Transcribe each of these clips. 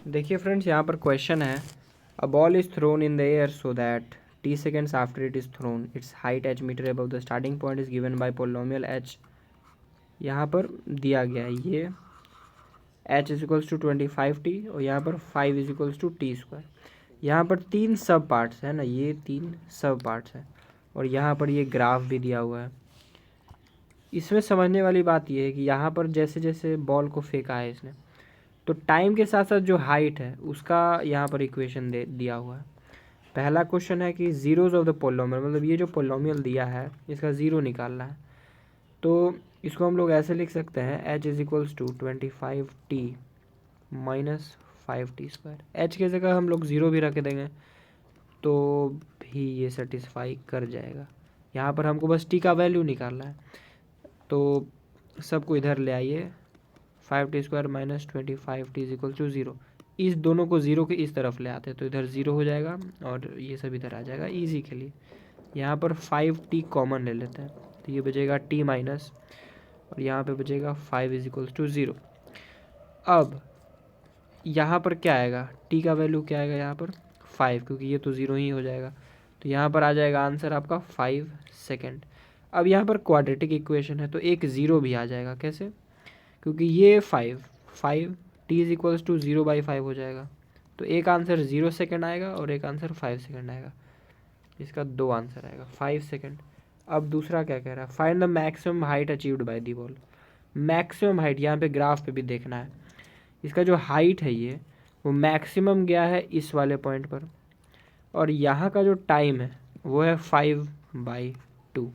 देखिए फ्रेंड्स, यहाँ पर क्वेश्चन है, a ball is thrown in the air so that t seconds after it is thrown its height h metre above the starting point is given by polynomial h. यहाँ पर दिया गया है ये H is equals to 25t और यहाँ पर 5 is equals to t square. यहाँ पर 3 सब पार्ट्स है ना, ये 3 सब पार्ट्स हैं और यहाँ पर ये ग्राफ भी दिया हुआ है। इसमें समझने वाली बात ये है कि यहाँ पर जैसे जैसे बॉल को फेंका है इसने, तो टाइम के साथ साथ जो हाइट है उसका यहाँ पर इक्वेशन दे दिया हुआ है। पहला क्वेश्चन है कि जीरोज ऑफ द पोलोमियल, मतलब ये जो पोलोमियल दिया है इसका ज़ीरो निकालना है। तो इसको हम लोग ऐसे लिख सकते हैं, h is equals to 25t minus 5t square. H की जगह हम लोग ज़ीरो भी रख देंगे तो भी ये सेटिस्फाई कर जाएगा। यहाँ पर हमको बस टी का वैल्यू निकालना है, तो सबको इधर ले आइए। 5t square minus 25t is equal to zero. इस दोनों को ज़ीरो के इस तरफ ले आते हैं तो इधर ज़ीरो हो जाएगा और ये सब इधर आ जाएगा इजी के लिए। यहाँ पर 5t कॉमन ले लेते हैं तो ये बचेगा t माइनस और यहाँ पे बचेगा 5 इज इक्वल्स टू ज़ीरो। अब यहाँ पर क्या आएगा, t का वैल्यू क्या आएगा यहाँ पर 5, क्योंकि ये तो ज़ीरो ही हो जाएगा। तो यहाँ पर आ जाएगा आंसर आपका 5 सेकेंड। अब यहाँ पर क्वाड्रेटिक इक्वेशन है तो एक ज़ीरो भी आ जाएगा। कैसे? क्योंकि ये 5 t इज इक्वल्स टू 0/5 हो जाएगा। तो एक आंसर 0 सेकेंड आएगा और एक आंसर 5 सेकेंड आएगा। इसका दो आंसर आएगा 5 सेकेंड। अब दूसरा क्या कह रहा है, find the maximum height achieved by the ball. Maximum height यहाँ पे ग्राफ पे भी देखना है। इसका जो हाइट है ये वो मैक्सिमम गया है इस वाले पॉइंट पर और यहाँ का जो टाइम है वो है 5/2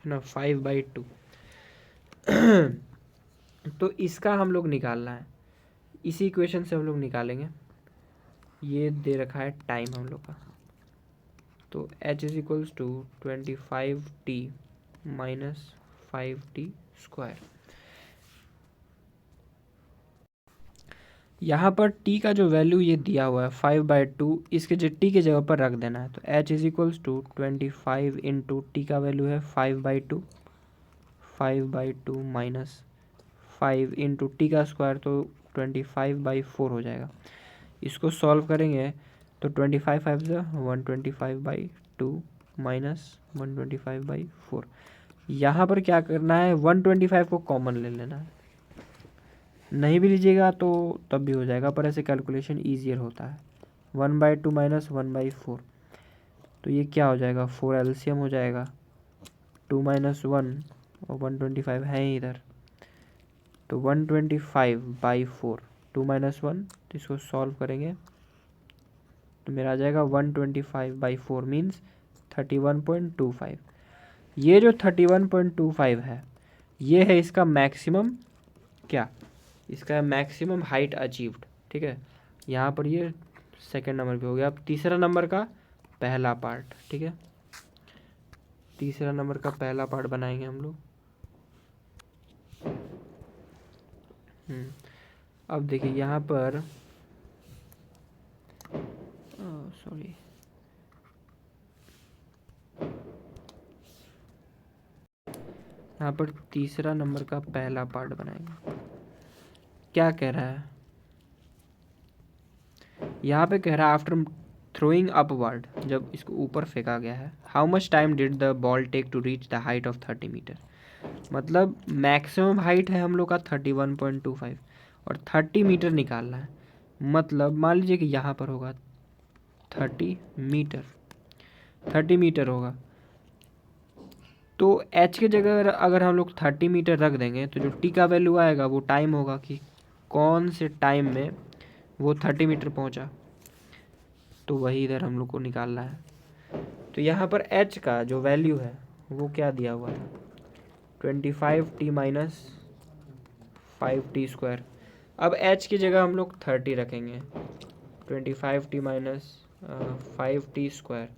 है ना, 5/2। तो इसका हम लोग निकालना है, इसी इक्वेशन से हम लोग निकालेंगे। ये दे रखा है टाइम हम लोग का, तो h is equals to 25t minus 5t square. यहाँ पर t का जो वैल्यू ये दिया हुआ है 5/2, इसके जो t की जगह पर रख देना है। तो h is equals to 25 into t का वैल्यू है 5/2 माइनस 5 इंटू टी का स्क्वायर तो 25/4 हो जाएगा। इसको सॉल्व करेंगे तो 25 5 125/2 माइनस 125/4। यहाँ पर क्या करना है, 125 को कॉमन ले लेना है। नहीं भी लीजिएगा तो तब भी हो जाएगा, पर ऐसे कैलकुलेशन ईजियर होता है। 1/2 माइनस 1/4 तो ये क्या हो जाएगा, 4 एलसीएम हो जाएगा। 2 माइनस 1 और 125 है ही इधर, तो 125/4 2 माइनस 1, तो इसको सॉल्व करेंगे तो मेरा आ जाएगा 125/4 मीन्स 31.25। ये जो 31.25 है ये है इसका मैक्सिमम, क्या इसका मैक्सिमम हाइट अचीव्ड। ठीक है, यहाँ पर ये सेकंड नंबर पे हो गया। अब तीसरा नंबर का पहला पार्ट, ठीक है, तीसरा नंबर का पहला पार्ट बनाएंगे हम लोग। अब देखिए यहाँ पर सॉरी, यहाँ पर तीसरा नंबर का पहला पार्ट बनाएंगे। क्या कह रहा है यहाँ पे, कह रहा है आफ्टर थ्रोइंग अपवर्ड, जब इसको ऊपर फेंका गया है, how much time did the ball take to reach the height of 30 metre. मतलब मैक्सिमम हाइट है हम लोग का 31.25 और 30 मीटर निकालना है। मतलब मान लीजिए कि यहाँ पर होगा 30 मीटर, 30 मीटर होगा तो h की जगह अगर हम लोग 30 मीटर रख देंगे तो जो t का वैल्यू आएगा वो टाइम होगा कि कौन से टाइम में वो 30 मीटर पहुंचा, तो वही इधर हम लोग को निकालना है। तो यहाँ पर h का जो वैल्यू है वो क्या दिया हुआ था, 25t माइनस 5t स्क्वायर। अब h की जगह हम लोग 30 रखेंगे, 25t माइनस 5t स्क्वायर।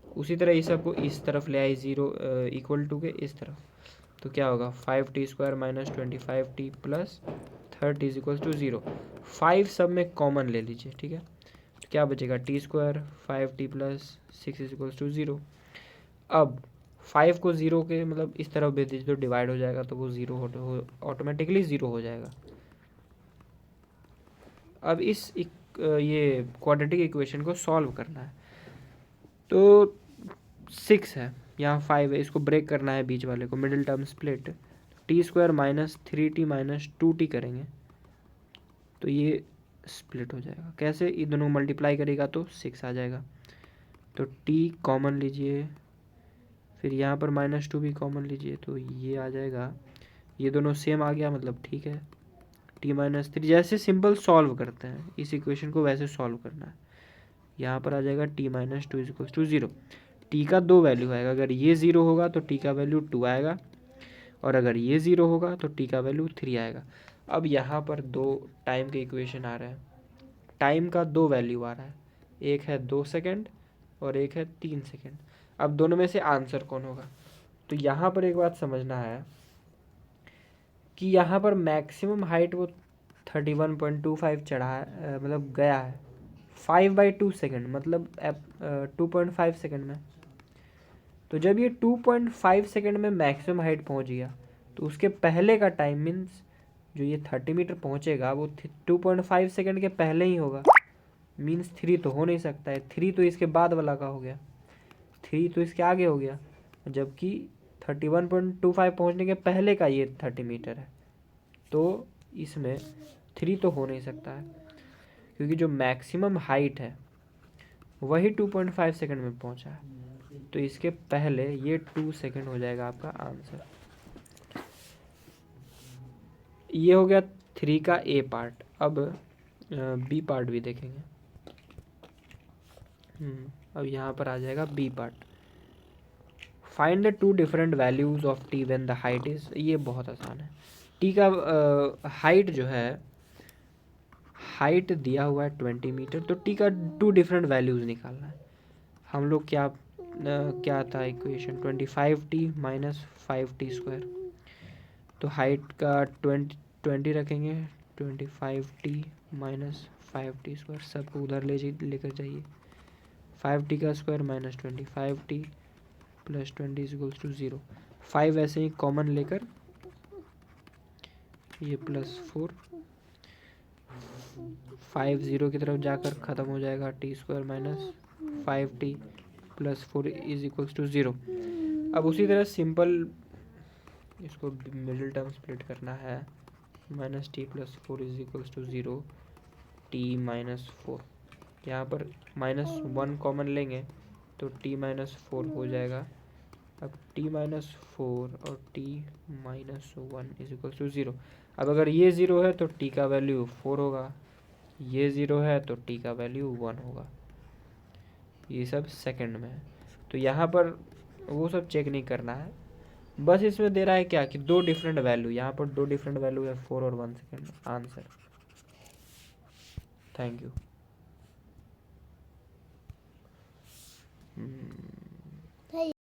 उसी तरह इस सबको इस तरफ ले आए, ज़ीरो इक्वल टू के इस तरफ, तो क्या होगा 5t square minus 25t plus 30 is equal to 0। 5 सब में कॉमन ले लीजिए, ठीक है, तो क्या बचेगा t square 5t plus 6 is equal to 0। अब 5 को 0 के मतलब इस तरफ भेज दीजिए तो डिवाइड हो जाएगा, तो वो ज़ीरो ऑटोमेटिकली ज़ीरो हो जाएगा। अब इस ये क्वाड्रेटिक इक्वेशन को सॉल्व करना है। तो 6 है, यहाँ 5 है, इसको ब्रेक करना है बीच वाले को, middle term split. T square minus 3t minus 2t करेंगे तो ये स्प्लिट हो जाएगा। कैसे? ये दोनों मल्टीप्लाई करेगा तो 6 आ जाएगा। तो t कॉमन लीजिए, फिर यहाँ पर -2 भी कॉमन लीजिए तो ये आ जाएगा। ये दोनों सेम आ गया, मतलब ठीक है। t माइनस 3 जैसे सिंपल सॉल्व करते हैं इस इक्वेशन को वैसे सॉल्व करना है। यहाँ पर आ जाएगा t minus 2 is to 0। t का 2 वैल्यू आएगा, अगर ये 0 होगा तो t का वैल्यू 2 आएगा, और अगर ये 0 होगा तो t का वैल्यू 3 आएगा। अब यहाँ पर दो टाइम के इक्वेशन आ रहे हैं। टाइम का 2 वैल्यू आ रहा है, एक है 2 सेकेंड और एक है 3 सेकेंड। अब दोनों में से आंसर कौन होगा? तो यहाँ पर एक बात समझना है कि यहाँ पर मैक्सिमम हाइट वो 31.25 चढ़ा है, मतलब गया है 5/2 सेकेंड, मतलब 2.5 सेकेंड में। तो जब ये 2.5 सेकेंड में मैक्सिमम हाइट पहुँच गया तो उसके पहले का टाइम मीन्स जो ये 30 मीटर पहुँचेगा वो 2.5 सेकेंड के पहले ही होगा। मीन्स 3 तो हो नहीं सकता है, 3 तो इसके बाद वाला का हो गया, 3 तो इसके आगे हो गया, जबकि 31.25 पहुँचने के पहले का ये 30 मीटर है। तो इसमें 3 तो हो नहीं सकता है, क्योंकि जो मैक्सिमम हाइट है वही 2.5 सेकेंड में पहुँचा है। तो इसके पहले ये 2 सेकेंड हो जाएगा आपका आंसर। ये हो गया 3 का ए पार्ट। अब बी पार्ट भी देखेंगे। अब यहाँ पर आ जाएगा b part. Find the 2 different values of t when the height is. ये बहुत आसान है। टी का हाइट जो है, हाइट दिया हुआ है 20 मीटर, तो टी का 2 डिफरेंट वैल्यूज निकालना है। हम लोग क्या था equation, 25t minus 5t square. तो हाइट का 20 रखेंगे, 25t माइनस 5t स्क्वायर, सबको उधर लेकर जाइए। 5t का square minus 25t plus 20 equals to 0। 5 ऐसे ही कॉमन लेकर ये प्लस 4, 5 0 की तरफ जाकर ख़त्म हो जाएगा। T square minus 5t plus 4 is equals to 0। अब उसी तरह सिंपल इसको मिडिल टर्म स्प्लिट करना है। Minus t plus 4 is equals to 0, t minus 4। यहाँ पर -1 कॉमन लेंगे तो t माइनस 4 हो जाएगा। अब t माइनस 4 और t minus 1 is equals to 0। अब अगर ये 0 है तो t का वैल्यू 4 होगा, ये 0 है तो t का वैल्यू 1 होगा। ये सब सेकंड में है, तो यहाँ पर वो सब चेक नहीं करना है। बस इसमें दे रहा है क्या कि 2 डिफरेंट वैल्यू, यहाँ पर 2 डिफरेंट वैल्यू है, 4 और 1 सेकेंड। आंसर। Thank you.